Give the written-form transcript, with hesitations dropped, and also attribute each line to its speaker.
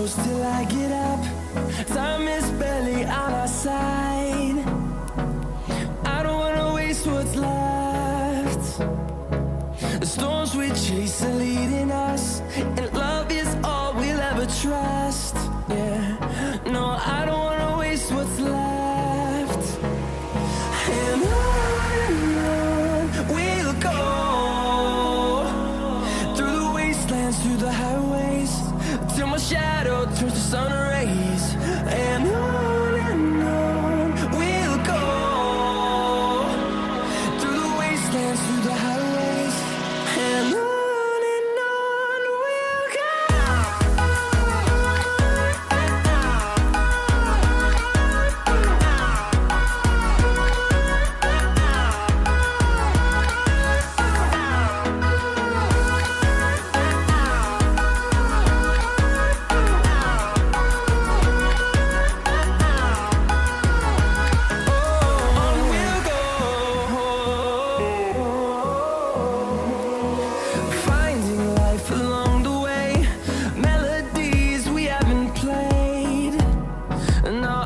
Speaker 1: close till I get up. Time is barely on our side. I don't wanna waste what's left. The storms we chase are leading us, and love is all we'll ever trust. Yeah, no, I don't wanna waste what's left. And on we'll go, through the wastelands, through the highways, till my shadow turns to sun rays. And on we'll go, through the wastelands, through the highways, and on we'll go. No,